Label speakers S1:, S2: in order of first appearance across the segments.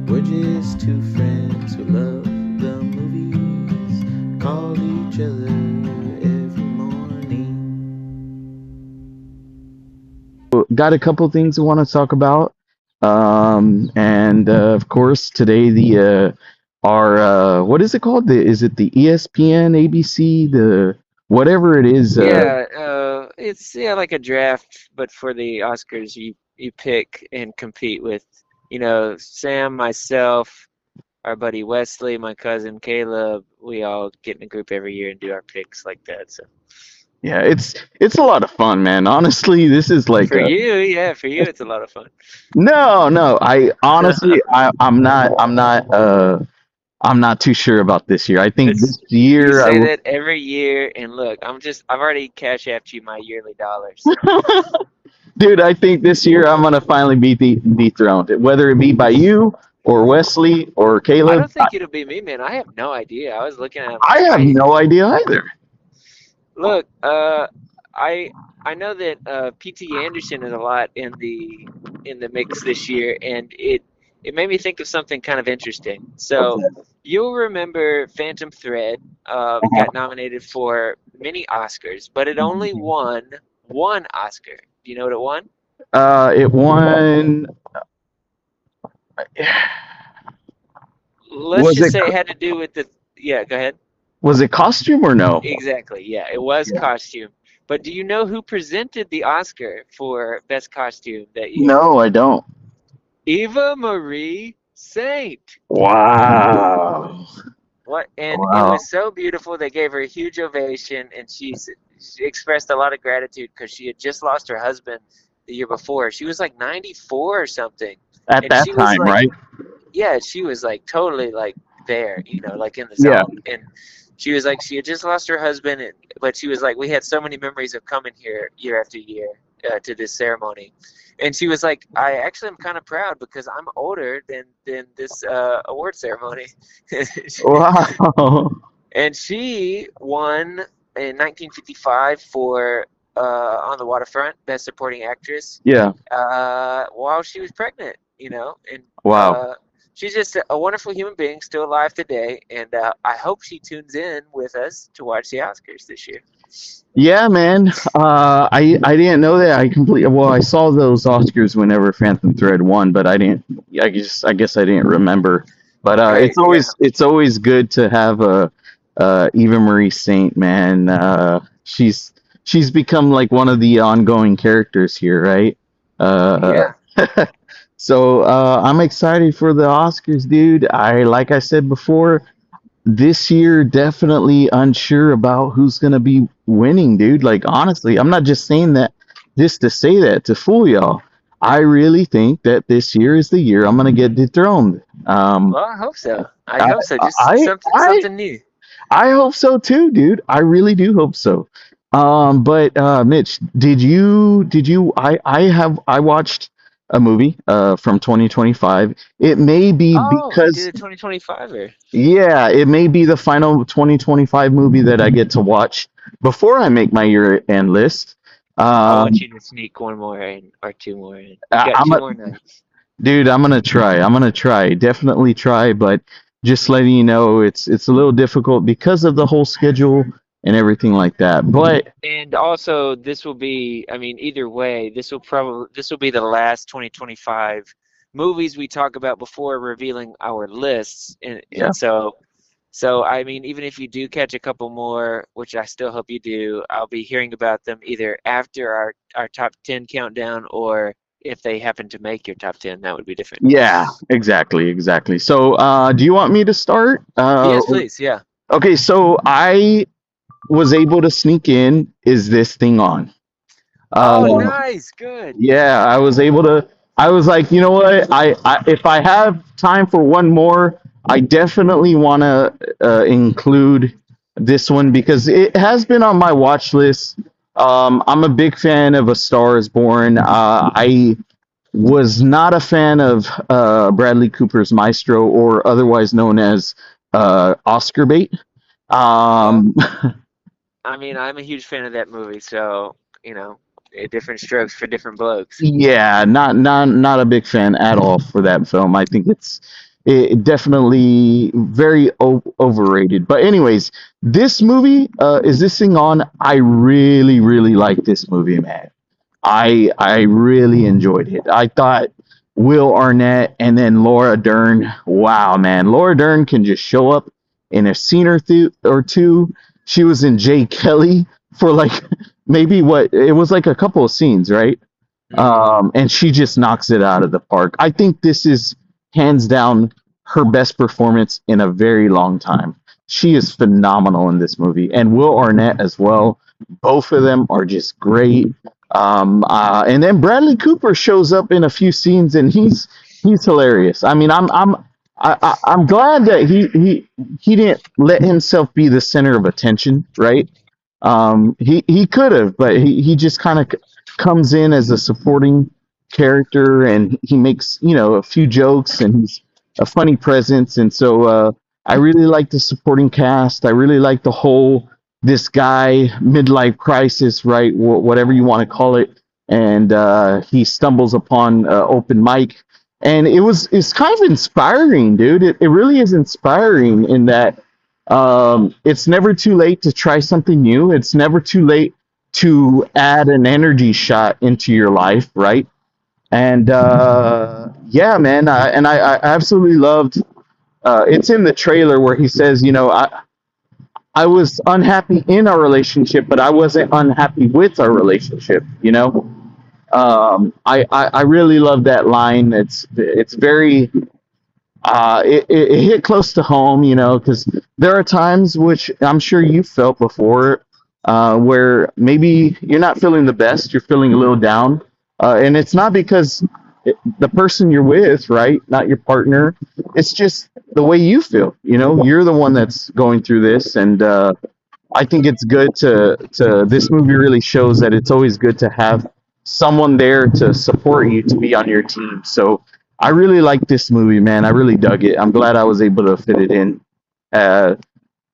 S1: We're just two friends who love the movies, call each other every morning.
S2: Got a couple things I want to talk about. And of course, today the our what is it called? Is it the ESPN, ABC, the whatever it is?
S3: Yeah, it's like a draft, but for the Oscars, you pick and compete with, Sam, myself, our buddy Wesley, my cousin Caleb. We all get in a group every year and do our picks like that. So
S2: Yeah, it's a lot of fun, man. Honestly, this is like
S3: for
S2: a
S3: you, yeah, for you, it's a lot of fun.
S2: no. I honestly, I'm not too sure about this year. I think
S3: It's
S2: this
S3: you
S2: year I
S3: say
S2: will.
S3: that every year, and look, I've already cash apped you my yearly dollars. So
S2: Dude, I think this year I'm gonna finally be dethroned, whether it be by you or Wesley or
S3: I
S2: Caleb.
S3: don't think it'll be me, man. I have no idea. I was looking at it
S2: I
S3: like
S2: have
S3: I
S2: no idea either.
S3: look. I I know that P.T. Anderson is a lot in the mix this year, and it made me think of something kind of interesting. So
S2: Okay.
S3: you'll remember Phantom Thread got nominated for many Oscars, but it only won one Oscar. Do you know what it won?
S2: It won.
S3: Let's
S2: Was
S3: just
S2: it
S3: say it had to do with the. Yeah, go ahead.
S2: was it costume or no?
S3: Exactly. Yeah, it was
S2: Yeah.
S3: costume. But do you know who presented the Oscar for Best Costume that year?
S2: No, I don't.
S3: Eva Marie Saint.
S2: Wow.
S3: What? And it
S2: Wow.
S3: was so beautiful. They gave her a huge ovation, and she expressed a lot of gratitude because she had just lost her husband the year before. She was like 94 or something,
S2: At
S3: and
S2: that
S3: she was
S2: time,
S3: like,
S2: right?
S3: yeah, she was like totally like there, like in the
S2: Yeah.
S3: zone. And she was like, she had just lost her husband, but she was like, we had so many memories of coming here year after year to this ceremony. And she was like, I actually am kind of proud because I'm older than this award ceremony.
S2: Wow.
S3: And she won in 1955 for On the Waterfront, Best Supporting Actress,
S2: Yeah.
S3: while she was pregnant, and
S2: Wow.
S3: she's just a wonderful human being, still alive today, and I hope she tunes in with us to watch the Oscars this year.
S2: Yeah, man. I didn't know that. I saw those Oscars whenever Phantom Thread won, but I didn't. I guess I didn't remember. But
S3: Right? Yeah.
S2: it's always good to have a Eva Marie Saint, man. She's become like one of the ongoing characters here, right? Uh,
S3: Yeah.
S2: so I'm excited for the Oscars, dude. Like I said before, this year definitely unsure about who's gonna be winning, dude. Like honestly, I'm not just saying that just to say that to fool y'all. I really think that this year is the year I'm gonna get dethroned.
S3: Well, I hope so. I
S2: I
S3: hope so. Just
S2: I I
S3: something new.
S2: I hope so too, dude. I really do hope so. But Mitch, I watched a movie from 2025. It may be
S3: Oh, you did
S2: because
S3: a 2025er.
S2: yeah, it may be the final 2025 movie that I get to watch before I make my year-end list.
S3: I want
S2: Um,
S3: you to sneak one more in or two more in. You
S2: I,
S3: got
S2: I'm
S3: two
S2: a
S3: more nights.
S2: dude. I'm gonna try. I'm gonna try. Definitely try. But just letting you know, it's a little difficult because of the whole schedule and everything like that. But
S3: And also, this will be, I mean, either way, this will be the last 2025 movies we talk about before revealing our lists.
S2: yeah,
S3: And so I mean, even if you do catch a couple more, which I still hope you do, I'll be hearing about them either after our top 10 countdown or if they happen to make your top 10, that would be different.
S2: yeah, exactly. So, do you want me to start?
S3: Yes, please. Yeah.
S2: Okay. So I was able to sneak in. Is this thing on?
S3: Oh,
S2: Uh,
S3: nice. Good.
S2: Yeah, I was able to. I was like, you know what? If I have time for one more, I definitely want to include this one because it has been on my watch list. I'm a big fan of A Star Is Born. I was not a fan of Bradley Cooper's Maestro, or otherwise known as Oscar bait.
S3: Well,
S2: Um,
S3: I mean, I'm a huge fan of that movie, so, different strokes for different blokes.
S2: Yeah, not a big fan at all for that film. I think it definitely very overrated. But anyways, this movie is this thing on. I really really like this movie, man. I really enjoyed it. I thought Will Arnett and then Laura Dern. Wow, man, Laura Dern can just show up in a scene or two. She was in Jay Kelly for like maybe what it was like a couple of scenes, right?
S3: Hmm.
S2: And she just knocks it out of the park. I think this is hands down her best performance in a very long time. She is phenomenal in this movie, and Will Arnett as well. Both of them are just great. And then Bradley Cooper shows up in a few scenes, and he's hilarious. I mean, I'm glad that he didn't let himself be the center of attention, right? He could have, but he just kind of comes in as a supporting character, and he makes a few jokes, and he's a funny presence. And so I really like the supporting cast. I really like the whole this guy midlife crisis, right? Whatever you want to call it, and he stumbles upon open mic, and it's kind of inspiring, dude. It really is inspiring in that it's never too late to try something new. It's never too late to add an energy shot into your life, right? And yeah, man, I absolutely loved. It's in the trailer where he says, I was unhappy in our relationship, but I wasn't unhappy with our relationship. I really love that line. It's very it hit close to home, because there are times which I'm sure you felt before, where maybe you're not feeling the best, you're feeling a little down, and it's not because the person you're with, right, not your partner, it's just the way you feel. You're the one that's going through this, and I think it's good to this movie really shows that it's always good to have someone there to support you, to be on your team. So I really like this movie, man. I really dug it. I'm glad I was able to fit it in uh,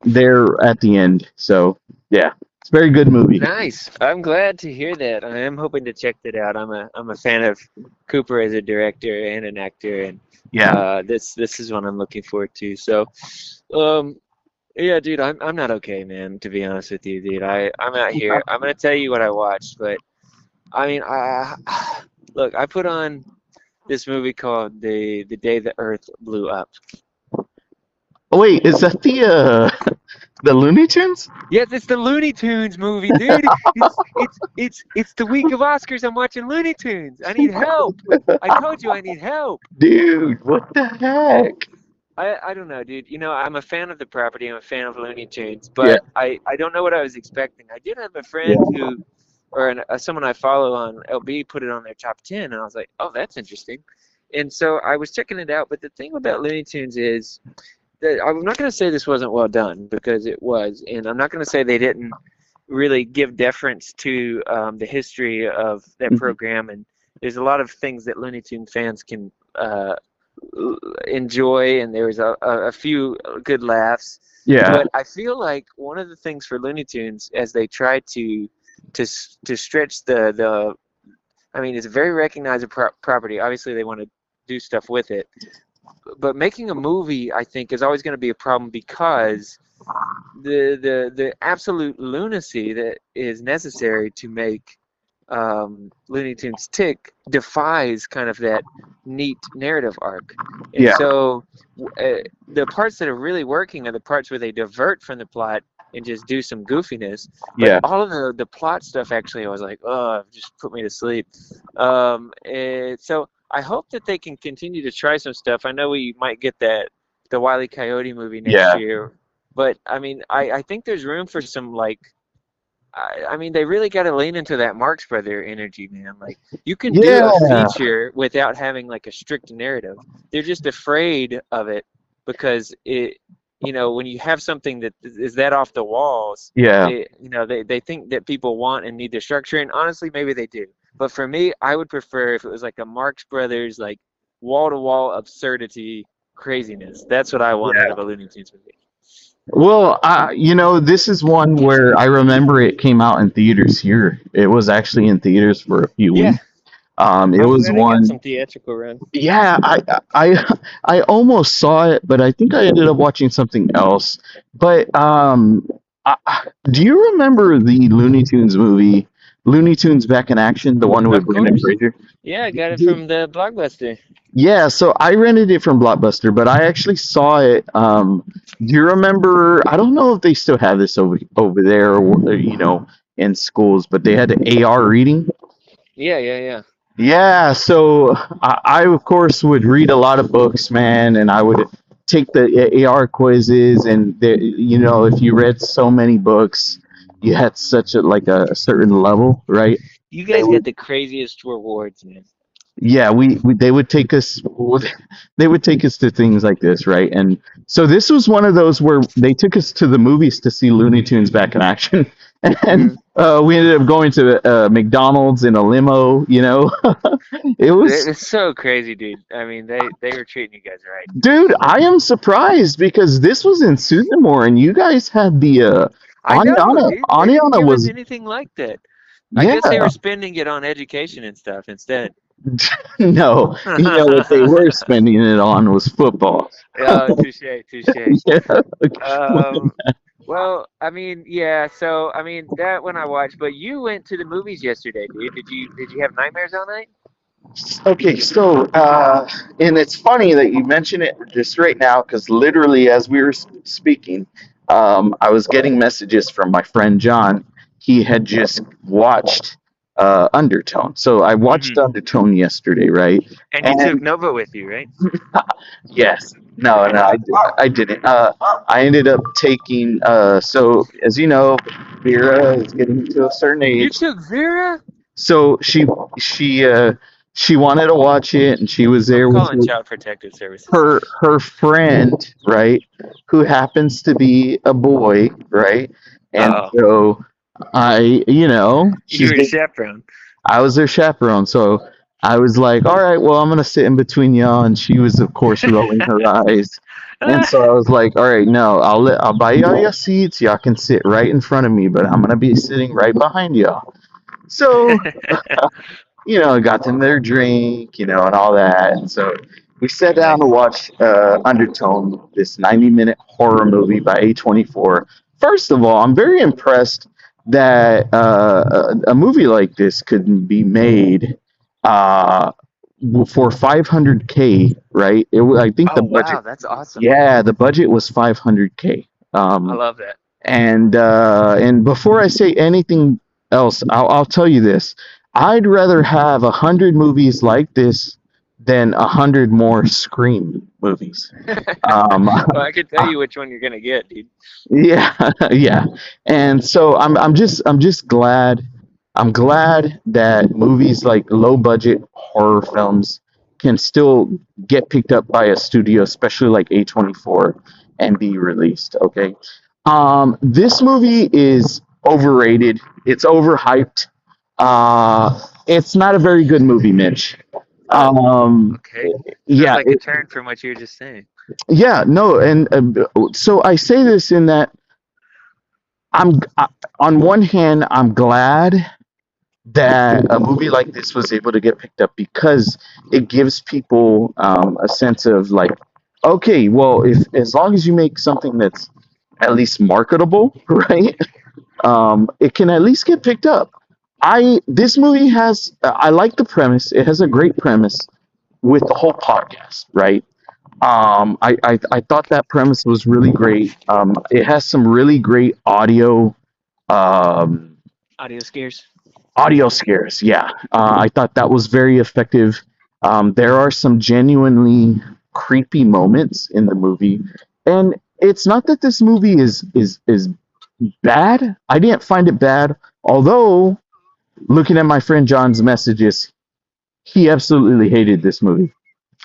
S2: there at the end. So yeah, it's a very good movie.
S3: Nice. I'm glad to hear that. I am hoping to check that out. I'm a fan of Cooper as a director and an actor, and
S2: Yeah,
S3: this is one I'm looking forward to. So, um, yeah, dude, I'm not okay, man. To be honest with you, dude, I'm out here. I'm gonna tell you what I watched, but I mean, look, I put on this movie called The Day the Earth Blew Up.
S2: oh, wait, is that the Looney Tunes?
S3: Yes, it's the Looney Tunes movie, dude. It's the week of Oscars. I'm watching Looney Tunes. I need help. I told you I need help.
S2: Dude, what the heck?
S3: I don't know, dude. I'm a fan of the property. I'm a fan of Looney Tunes,
S2: Yeah,
S3: but I don't know what I was expecting. I did have a
S2: yeah,
S3: friend someone I follow on LB put it on their top 10, and I was like, oh, that's interesting. And so I was checking it out. But the thing about Looney Tunes is that I'm not going to say this wasn't well done, because it was, and I'm not going to say they didn't really give deference to the history of that
S2: mhm,
S3: program. And there's a lot of things that Looney Tunes fans can enjoy, and there was a few good laughs.
S2: yeah,
S3: But I feel like one of the things for Looney Tunes, as they try to stretch the I mean, it's a very recognizable property. Obviously, they want to do stuff with it, but making a movie, I think, is always going to be a problem, because the absolute lunacy that is necessary to make Looney Tunes tick defies kind of that neat narrative arc. And
S2: yeah,
S3: so the parts that are really working are the parts where they divert from the plot and just do some goofiness. But
S2: yeah,
S3: all of the plot stuff, actually, I was like, oh, just put me to sleep. So I hope that they can continue to try some stuff. I know we might get the Wile E. Coyote movie next
S2: yeah,
S3: year, but I mean, I think there's room for some, like, I mean, they really got to lean into that Marx Brother energy, man. Like, you can do a
S2: yeah,
S3: feature without having like a strict narrative. They're just afraid of it, because when you have something that is that off the walls,
S2: yeah.
S3: they think that people want and need the structure, and honestly, maybe they do. But for me, I would prefer if it was like a Marx Brothers, like wall-to-wall absurdity craziness. That's what I want out of a Looney Tunes movie.
S2: Well, this is one where I remember it came out in theaters here. It was actually in theaters for a few
S3: Yeah,
S2: weeks. It
S3: I'm
S2: was
S3: glad I got
S2: one.
S3: some theatrical run.
S2: Yeah, I almost saw it, but I think I ended up watching something else. But do you remember the Looney Tunes movie, Looney Tunes Back in Action, the one with
S3: Of
S2: Brendan
S3: course.
S2: Fraser?
S3: Yeah, I got it
S2: Dude,
S3: from the Blockbuster.
S2: yeah, so I rented it from Blockbuster, but I actually saw it. Do you remember? I don't know if they still have this over there, or, in schools, but they had the AR reading.
S3: Yeah, yeah, yeah.
S2: Yeah, so I of course would read a lot of books, man, and I would take the AR quizzes, and if you read so many books, you had such a certain level, right?
S3: You
S2: They
S3: guys got
S2: would,
S3: the craziest rewards, man.
S2: yeah, we they would take us, they would take us to things like this, right? And so this was one of those where they took us to the movies to see Looney Tunes Back in Action, and
S3: Mm.
S2: we ended up going to McDonald's in a limo. It was.
S3: It's so crazy, dude. I mean, they were treating you guys right.
S2: Dude, I am surprised because this was in Sudamore and you guys had the
S3: I know,
S2: Aniana.
S3: dude. They didn't
S2: Aniana
S3: give us
S2: was,
S3: anything like that. I
S2: yeah.
S3: guess they were spending it on education and stuff instead.
S2: No, what they were spending it on was football.
S3: Oh, touche, touche.
S2: Yeah.
S3: Um, well, I mean, yeah. So, I mean, that one I watched. But you went to the movies yesterday, dude. Did you have nightmares all night?
S2: Okay, so and it's funny that you mention it just right now because literally as we were speaking, I was getting messages from my friend John. He had just watched Undertone, so I watched
S3: Hmm.
S2: Undertone yesterday, right?
S3: And you took
S2: And
S3: Nova with you, right?
S2: yes, no, no, I didn't. I ended up taking. So as you know, Vera is getting to a certain
S3: You
S2: age,
S3: took Vera?
S2: so she wanted to watch it, and she was
S3: I'm
S2: there with
S3: calling Child Protective Services.
S2: her friend, right, who happens to be a boy, right, and
S3: Oh,
S2: so
S3: you
S2: she's
S3: were chaperone.
S2: I was their chaperone, so I was like, all right, well, I'm gonna sit in between y'all, and she was, of course, rolling her eyes. And so I was like, all right, no, I'll buy y'all your seats. Y'all can sit right in front of me, but I'm gonna be sitting right behind y'all. So got them their drink, and all that. And so we sat down to
S3: Nice.
S2: watch Undertone, this 90-minute horror movie by A24. First of all, I'm very impressed that a movie like this could be made uh, for 500K, right? I think the
S3: Oh,
S2: budget,
S3: wow, that's awesome.
S2: yeah, the budget was 500K.
S3: I love that.
S2: And before I say anything else, I'll tell you this: I'd rather have 100 movies like this than 100 more Scream movies. Um,
S3: Well, I can tell you which one you're gonna get, dude.
S2: yeah, yeah. And so I'm just glad. I'm glad that movies like low budget horror films can still get picked up by a studio, especially like A24, and be released. Okay. This movie is overrated. It's overhyped. It's not a very good movie, Mitch.
S3: Oh,
S2: Um,
S3: okay. Sounds
S2: yeah,
S3: like a turn from what you were just saying.
S2: yeah, no, and so I say this in that on one hand, I'm glad that a movie like this was able to get picked up because it gives people a sense of like, okay, well, if as long as you make something that's at least marketable, right? It can at least get picked up. This movie has I like the premise. It has a great premise with the whole podcast, right? I thought that premise was really great. It has some really great um,
S3: Audio scares.
S2: audio scares. Yeah, I thought that was very effective. There are some genuinely creepy moments in the movie, and it's not that this movie is bad. I didn't find it bad, although looking at my friend John's messages, he absolutely hated this movie.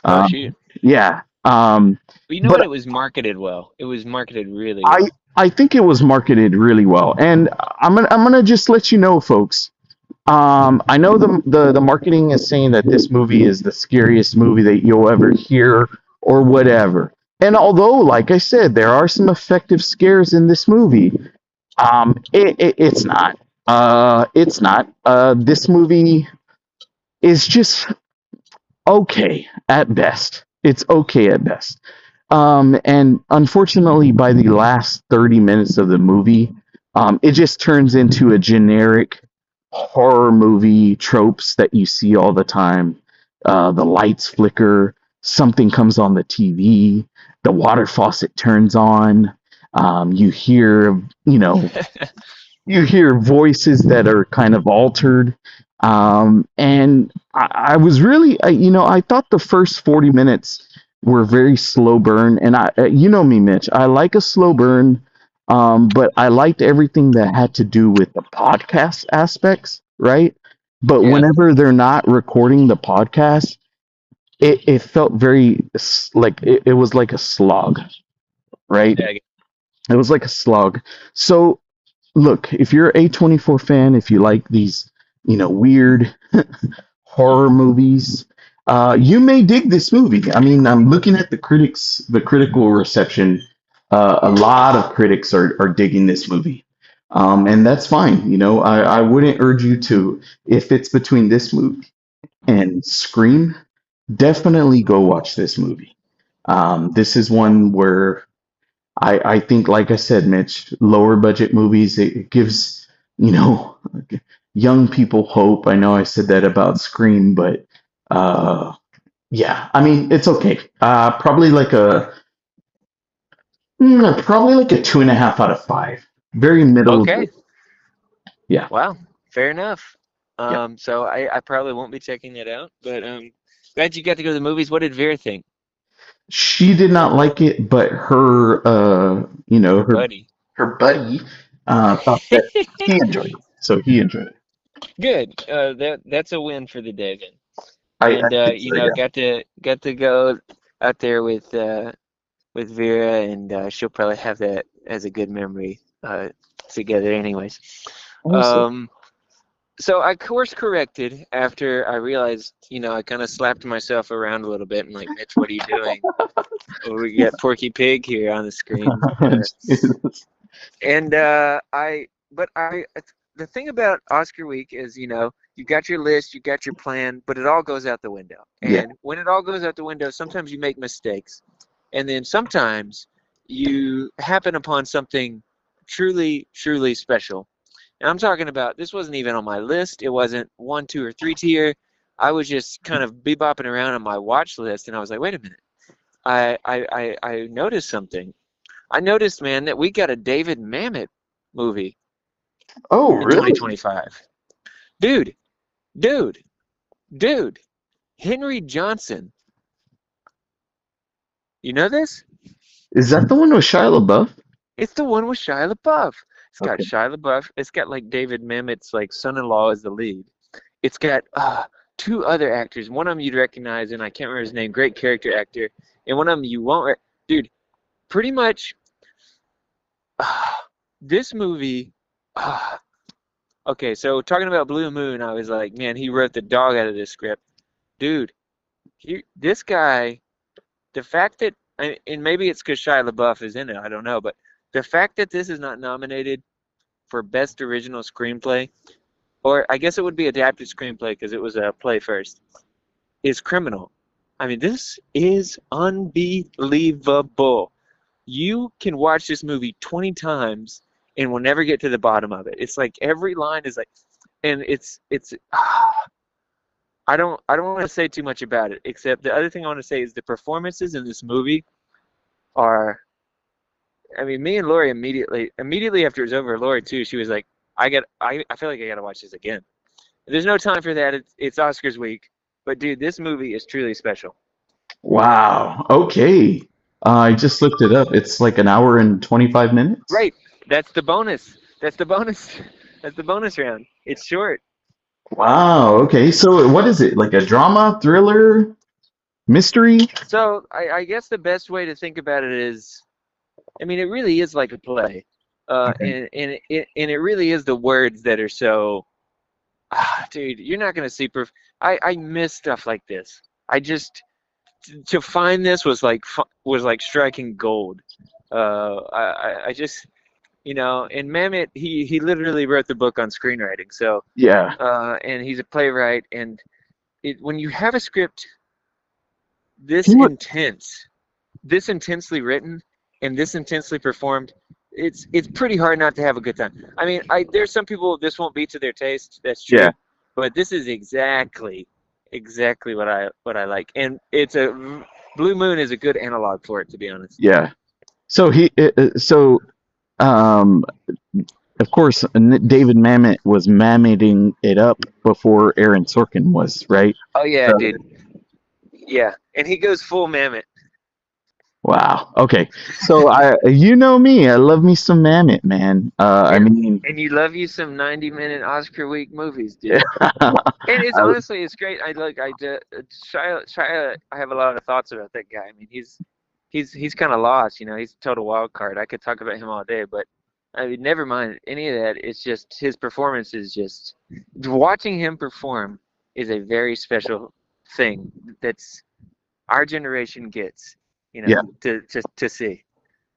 S3: Oh,
S2: Um,
S3: shoot.
S2: yeah,
S3: Well, you know what?
S2: but
S3: It was marketed well. It was marketed really
S2: I
S3: well.
S2: I think it was marketed really well, and I'm gonna just let you know, folks. I know the marketing is saying that this movie is the scariest movie that you'll ever hear or whatever. And although, like I said, there are some effective scares in this movie, it's not. It's not. This movie. is just okay at best. It's okay at best. And unfortunately, by the last 30 minutes of the movie, it just turns into a generic horror movie tropes that you see all the time. The lights flicker, something comes on the TV, the water faucet turns on. You hear, you hear voices that are kind of altered. And I was really, I thought the first 40 minutes were very slow burn. And you know me, Mitch, I like a slow burn, but I liked everything that had to do with the podcast aspects, right? But
S3: Yeah.
S2: whenever they're not recording the podcast, it felt very like it was like a slog, right?
S3: Yeah.
S2: It was like a slog. So look, if you're an A24 fan, if you like these, weird horror movies, you may dig this movie. I mean, I'm looking at the critical reception. A lot of critics are digging this movie. And that's fine. I wouldn't urge you to, if it's between this movie and Scream, definitely go watch this movie. This is one where I think, like I said, Mitch, lower budget movies, it gives, you know, young people hope. I know I said that about Scream, but uh, yeah, I mean, it's okay. Probably like a 2.5 out of 5. Very middle.
S3: Okay.
S2: Yeah,
S3: Wow. Fair enough.
S2: yeah.
S3: So I probably won't be checking it out, but glad you got to go to the movies. What did Vera think?
S2: She did not like it, but
S3: Your buddy.
S2: her buddy, thought that he enjoyed it. So he enjoyed it.
S3: Good. That's a win for the day then.
S2: I
S3: And
S2: think so. Yeah.
S3: got to go out there with Vera, and she'll probably have that as a good memory together, anyways.
S2: Awesome.
S3: Um, so I course corrected after I realized, I kind of slapped myself around a little bit and like, Mitch, what are you doing? Oh, we got Porky Pig here on the screen. And but the thing about Oscar week is, you got your list, you got your plan, but it all goes out the window.
S2: Yeah.
S3: And when it all goes out the window, sometimes you make mistakes. And then sometimes you happen upon something truly, truly special. And I'm talking about, this wasn't even on my list. It wasn't 1, 2, or 3 tier. I was just kind of bebopping around on my watch list, and I was like, wait a minute. I noticed something. I noticed, man, that we got a David Mamet movie
S2: Oh,
S3: in
S2: really?
S3: 2025. Dude, dude, dude. Henry Johnson. You know this?
S2: Is that the one with Shia LaBeouf?
S3: It's the one with Shia LaBeouf. It's got
S2: Okay.
S3: Shia LaBeouf. It's got like David Mamet's like son-in-law as the lead. It's got 2 other actors. One of them you'd recognize, and I can't remember his name. Great character actor. And one of them you won't. Dude, pretty much this movie. Okay, so talking about Blue Moon, I was like, man, he wrote the dog out of this script. Dude, this guy, the fact that, and maybe it's because Shia LaBeouf is in it, I don't know, but the fact that this is not nominated for Best Original Screenplay, or I guess it would be Adapted Screenplay because it was a play first, is criminal. I mean, this is unbelievable. You can watch this movie 20 times and will never get to the bottom of it. It's like every line is like, and it's I don't want to say too much about it, except the other thing I want to say is the performances in this movie are, I mean, me and Lori immediately after it was over, Lori too, she was like, I feel like I gotta watch this again. There's no time for that. It's Oscars week, but dude, this movie is truly special.
S2: Wow. Okay. I just looked it up. It's like an hour and 25 minutes.
S3: Right, that's the bonus. That's the bonus. That's the bonus round. It's short.
S2: Wow. Okay. So what is it? Like a drama, thriller, mystery?
S3: So I guess the best way to think about it is, I mean, it really is like a play,
S2: Okay.
S3: and it really is the words that are so, dude. You're not gonna see proof. I miss stuff like this. I just to find this was like striking gold. I just, and Mamet, he literally wrote the book on screenwriting. So
S2: Yeah.
S3: and he's a playwright, and when you have a script this
S2: He would,
S3: intense, this intensely written, and this intensely performed, it's pretty hard not to have a good time. I mean, there's some people this won't be to their taste. That's
S2: yeah,
S3: true, but this is exactly what I like, and Blue Moon is a good analog for it, to be honest.
S2: yeah. So um, of course, David Mamet was mammoting it up before Aaron Sorkin was, right?
S3: Oh yeah,
S2: So,
S3: dude. Yeah, and he goes full Mammoth.
S2: wow. Okay. So you know me, I love me some Mamet, man. I
S3: And
S2: mean,
S3: and you love you some 90-minute Oscar week movies, dude. And it's
S2: I-
S3: honestly, it's great. Shia, I have a lot of thoughts about that guy. I mean, he's kind of lost, he's a total wild card. I could talk about him all day, but I mean, never mind any of that. It's just his performance is just watching him perform is a very special thing that's our generation gets,
S2: yeah,
S3: to see.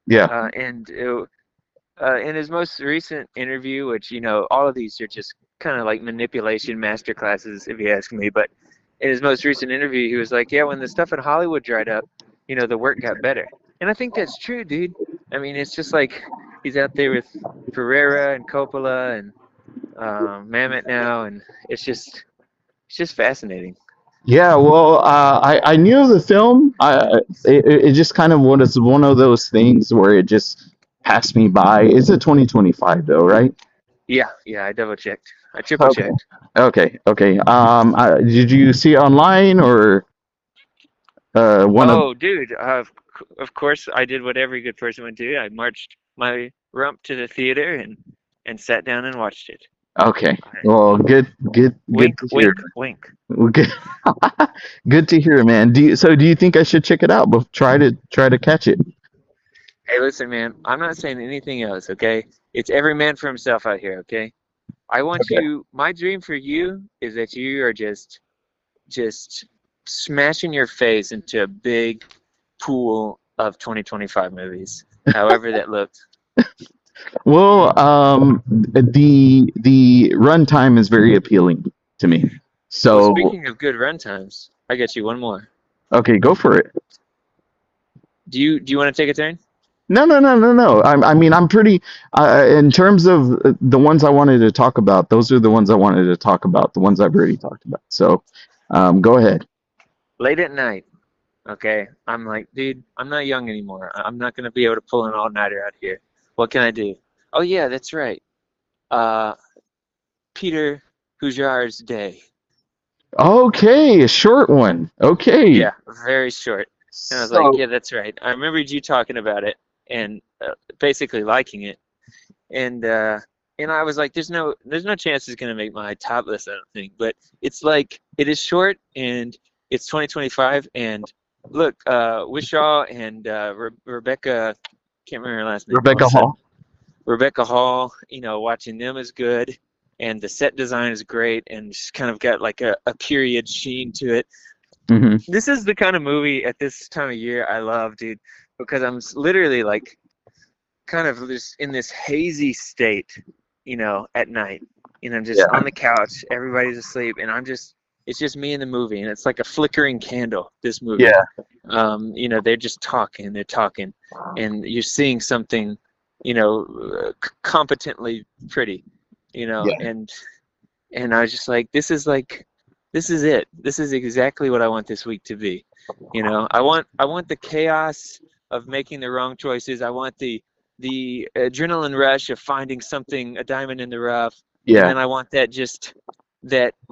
S2: yeah,
S3: And in his most recent interview, which all of these are just kind of like manipulation masterclasses, if you ask me. But in his most recent interview, he was like, "Yeah, when the stuff in Hollywood dried up, the work got better." And I think that's true, dude. I mean, it's just like he's out there with Ferrera and Coppola and Mamet now, and it's just fascinating.
S2: yeah. Well, I knew the film. It just kind of was one of those things where it just passed me by. It's a 2025 though, right?
S3: Yeah, yeah. I double checked. I triple
S2: Okay.
S3: checked.
S2: Okay. Did you see it online or one of?
S3: Oh, dude, of course I did what every good person would do. I marched my rump to the theater and sat down and watched it.
S2: Okay.
S3: I-
S2: Well, good
S3: Wink,
S2: to hear.
S3: wink, wink.
S2: Well, good, good to hear, man. Do you think I should check it out? But try to catch it.
S3: Hey, listen, man, I'm not saying anything else, okay? It's every man for himself out here, okay?
S2: Okay.
S3: My dream for you is that you are just smashing your face into a big pool of 2025 movies, however that looks.
S2: Well, the runtime is very appealing to me.
S3: Well,
S2: So,
S3: speaking of good run times, I got you one more.
S2: okay, go for it.
S3: Do you want to take a turn?
S2: No. I mean, I'm pretty. In terms of the ones I wanted to talk about, those are the ones I wanted to talk about. The ones I've already talked about. So, go ahead.
S3: Late at night, okay? I'm like, dude, I'm not young anymore. I'm not gonna be able to pull an all-nighter out here. What can I do? Oh yeah, that's right. Uh, Peter Hujar's Day.
S2: Okay, a short one. Okay.
S3: Yeah, very short. And I was like,
S2: So,
S3: yeah, that's right. I remembered you talking about it and basically liking it. And I was like, there's no chance it's gonna make my top list, I don't think. But it's like it is short and it's 2025. And look, Wishaw and Rebecca, can't remember her last name all of
S2: Rebecca
S3: a sudden.
S2: Hall.
S3: Rebecca Hall, watching them is good, and the set design is great, and just kind of got like a period sheen to it.
S2: Hmm.
S3: This is the kind of movie at this time of year I love, dude, because I'm literally like kind of just in this hazy state, at night. I'm just
S2: Yeah.
S3: on the couch, everybody's asleep, and it's just me and the movie, and it's like a flickering candle, this movie.
S2: Yeah.
S3: They're just they're talking, and you're seeing something, competently pretty,
S2: Yeah.
S3: and I was just like, this is it. This is exactly what I want this week to be. I want the chaos of making the wrong choices. I want the adrenaline rush of finding something, a diamond in the rough, and
S2: Yeah.
S3: then I want that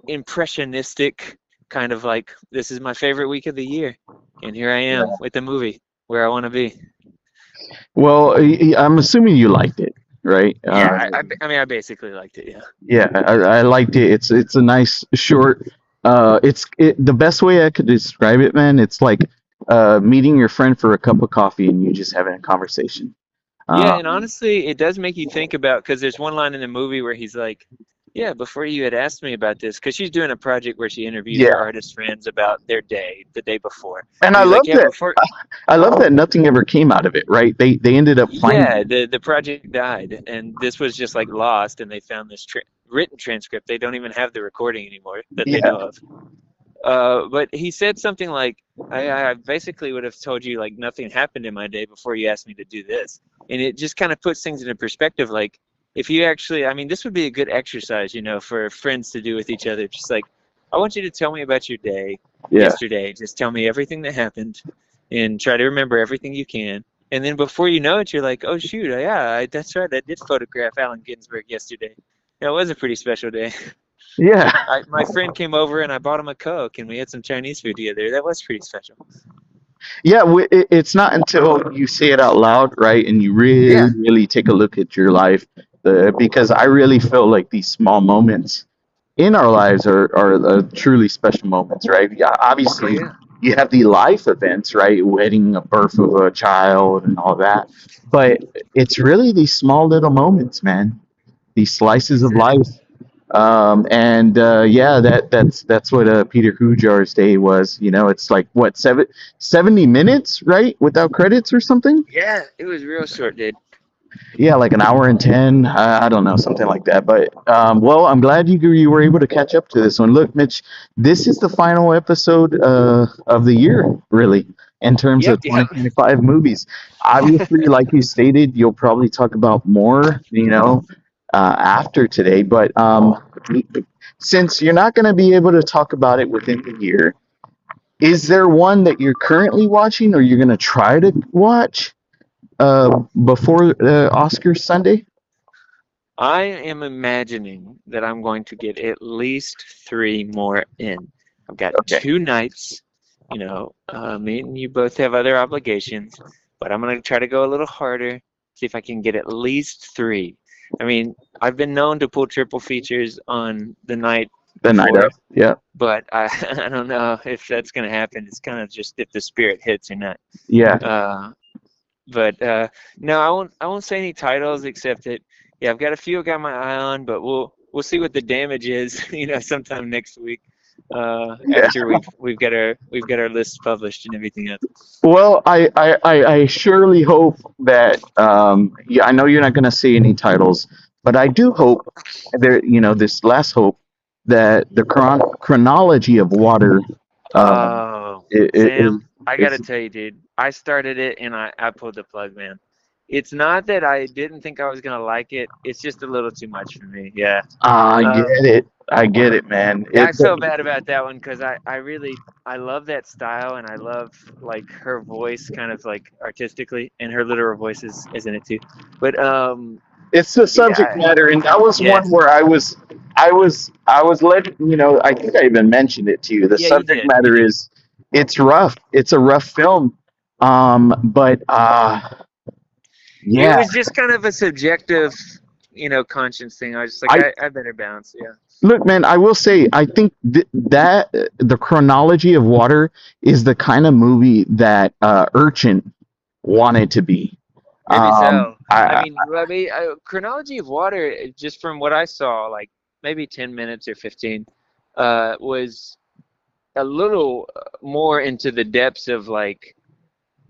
S3: impressionistic kind of like, this is my favorite week of the year, and here I am with the movie where I want to be.
S2: Well, I'm assuming you liked it, right?
S3: Yeah, I mean, I basically liked it. Yeah.
S2: Yeah, I liked it. It's a nice short. The best way I could describe it, man. It's like meeting your friend for a cup of coffee and you just having a conversation.
S3: Yeah, and
S2: Um,
S3: honestly, it does make you think about, because there's one line in the movie where he's like, yeah, before you had asked me about this, because she's doing a project where she interviews her
S2: yeah,
S3: artist friends about their day, the day before.
S2: and
S3: And
S2: I
S3: he's
S2: love
S3: like, yeah,
S2: that.
S3: before,
S2: I love that nothing ever came out of it, right? They ended up
S3: yeah,
S2: finding.
S3: the project died, and this was just like lost, and they found this written transcript. They don't even have the recording anymore that they
S2: Yeah,
S3: know of. But he said something like, I basically would have told you like nothing happened in my day before you asked me to do this. And it just kind of puts things into perspective. Like if you actually, I mean, this would be a good exercise, for friends to do with each other. Just like, I want you to tell me about your day
S2: Yeah.
S3: yesterday. Just tell me everything that happened and try to remember everything you can. And then before you know it, you're like, oh, shoot, yeah, that's right. I did photograph Allen Ginsberg yesterday. Yeah, it was a pretty special day.
S2: Yeah.
S3: My friend came over and I bought him a Coke and we had some Chinese food together. That was pretty special.
S2: Yeah, it's not until you say it out loud, right, and you
S3: Yeah.
S2: really, really take a look at your life, because I really feel like these small moments in our lives are truly special moments, right? Yeah,
S3: Oh
S2: obviously,
S3: yeah.
S2: you have the life events, right? Wedding, a birth of a child, and all that. But it's really these small little moments, man. These slices of life.
S3: Exactly.
S2: And yeah, that's what Peter Hujar's day was. It's like what 70 minutes, right, without credits or something.
S3: Yeah, it was real short, dude.
S2: Yeah, like an hour and 10. I don't know, something like that. But well, I'm glad you were able to catch up to this one. Look, Mitch, this is the final episode of the year, really, in terms
S3: Yep,
S2: of
S3: yep.
S2: 2025 movies. Obviously, like you stated, you'll probably talk about more, after today. But since you're not going to be able to talk about it within the year, is there one that you're currently watching or you're going to try to watch before Oscars Sunday?
S3: I am imagining that I'm going to get at least three more in. I've got
S2: Okay.
S3: 2 nights. Me and you both have other obligations, but I'm going to try to go a little harder, see if I can get at least three. I mean, I've been known to pull triple features on the night
S2: The night
S3: before,
S2: of. Yeah.
S3: but I, I don't know if that's going to happen. It's kind of just if the spirit hits or not.
S2: Yeah.
S3: Uh, but no, I won't say any titles except that yeah, I've got a few I got my eye on, but we'll see what the damage is, sometime next week.
S2: Yeah.
S3: After we've got our lists published and everything else.
S2: Well, I surely hope that yeah, I know you're not going to say any titles, but I do hope there, this last hope that the chronology of water um,
S3: Oh,
S2: is,
S3: Sam, I gotta
S2: is
S3: tell you, dude, I started it and I pulled the plug, man. It's not that I didn't think I was gonna like it. It's just a little too much for me. Yeah.
S2: I get
S3: Um,
S2: it. I get it, man.
S3: Yeah,
S2: It
S3: I feel bad about that one because I love that style and I love like her voice kind of like artistically and her literal voice is in it too. But
S2: it's the subject
S3: yeah,
S2: matter, and that was one
S3: yes.
S2: where I was led. I think I even mentioned it to you. The
S3: Yeah, you
S2: subject
S3: did. You
S2: matter
S3: did.
S2: is it's rough. It's a rough film. But
S3: It
S2: yeah,
S3: was just kind of a subjective, conscience thing. I was just like
S2: I
S3: I better bounce. Yeah.
S2: look, man. I will say, I think that the chronology of water is the kind of movie that Urchin wanted to be.
S3: Maybe so.
S2: I
S3: Chronology of Water, just from what I saw, like maybe 10 minutes or 15, was a little more into the depths of like,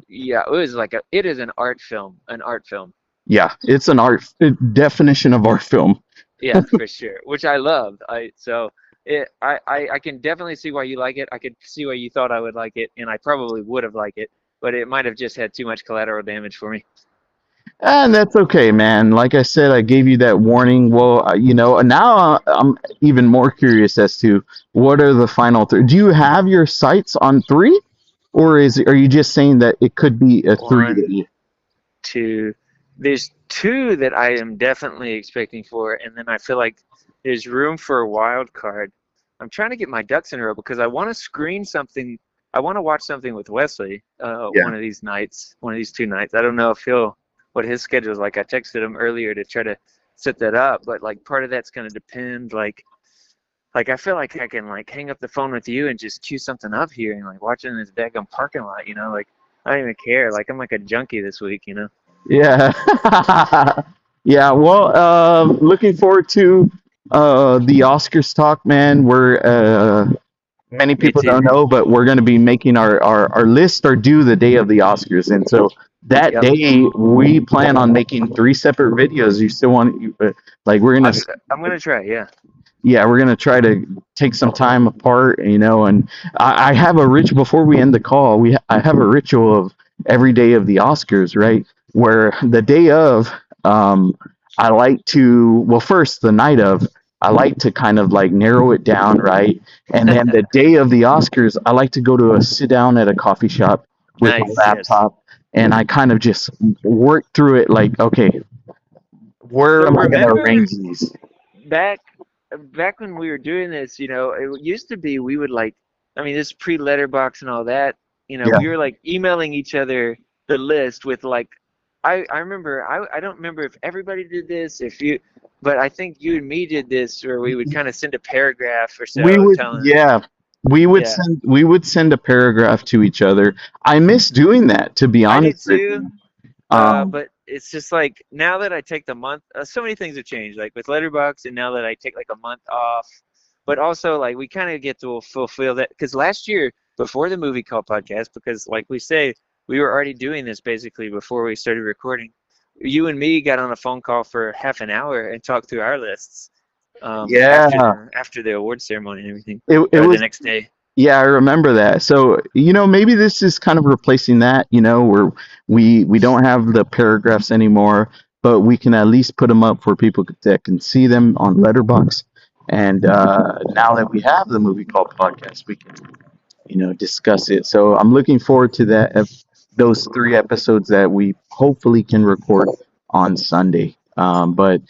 S3: yeah, it is an art film.
S2: yeah, it's an art definition of art film.
S3: Yeah, for sure, which I loved. I can definitely see why you like it. I could see why you thought I would like it, and I probably would have liked it, but it might have just had too much collateral damage for me.
S2: And that's okay, man. Like I said, I gave you that warning. Well, now I'm even more curious as to what are the final three. Do you have your sights on three, or are you just saying that it could be a
S3: One,
S2: three?
S3: two. There's two that I am definitely expecting for, and then I feel like there's room for a wild card. I'm trying to get my ducks in a row because I want to screen something. I want to watch something with Wesley
S2: Yeah.
S3: one of these nights, one of these 2 nights. I don't know if what his schedule is like. I texted him earlier to try to set that up, but like part of that's going to depend. Like I feel like I can like hang up the phone with you and just cue something up here and like watching this daggum parking lot. Like I don't even care. Like I'm like a junkie this week.
S2: Yeah. Yeah. Well, looking forward to the Oscars talk, man. Many
S3: Me
S2: people
S3: too,
S2: don't
S3: dude.
S2: know, but we're going to be making our list are due the day of the Oscars, and so that
S3: Yep.
S2: day we plan on making three separate videos. You still want like we're gonna
S3: I'm gonna try. Yeah.
S2: yeah, we're gonna try to take some time apart, and I have a ritual before we end the call. I have a ritual of every day of the Oscars, right? Where the day of, um, I like to, well, first the night of, I like to kind of like narrow it down, right? And then the day of the Oscars, I like to go to a sit down at a coffee shop with my
S3: Nice, yes.
S2: laptop, and I kind of just work through it, like, okay, where
S3: But
S2: am I gonna
S3: remember
S2: arrange these?
S3: back back when we were doing this, it used to be we would like, I mean, this pre-letterbox and all that,
S2: Yeah.
S3: we were like emailing each other the list with like, I remember, I don't remember if everybody did this, if you, but I think you and me did this where we would kind of send a paragraph or
S2: We
S3: so
S2: would,
S3: telling,
S2: yeah,
S3: yeah,
S2: we would send a paragraph to each other. I miss doing that, to be
S3: I do
S2: honest with
S3: too.
S2: you. Um,
S3: But it's just like now that I take the month, so many things have changed. Like with Letterboxd, and now that I take like a month off, but also like we kind of get to fulfill that because last year before the movie call podcast, because like we say, we were already doing this basically before we started recording. You and me got on a phone call for half an hour and talked through our lists
S2: yeah,
S3: after the award ceremony and everything,
S2: it
S3: or the
S2: was.
S3: next day.
S2: Yeah, I remember that. So, maybe this is kind of replacing that, where we don't have the paragraphs anymore, but we can at least put them up for people that can see them on Letterboxd. And now that we have the movie called podcast, we can, discuss it. So I'm looking forward to those 3 episodes that we hopefully can record on Sunday. But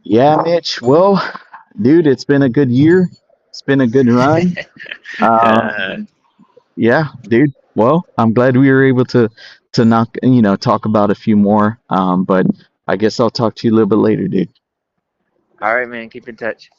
S2: yeah, Mitch, well, dude, it's been a good year. It's been a good run.
S3: uh,
S2: Um, yeah, dude. Well, I'm glad we were able to knock, talk about a few more. But I guess I'll talk to you a little bit later, dude.
S3: all right, man, keep in touch.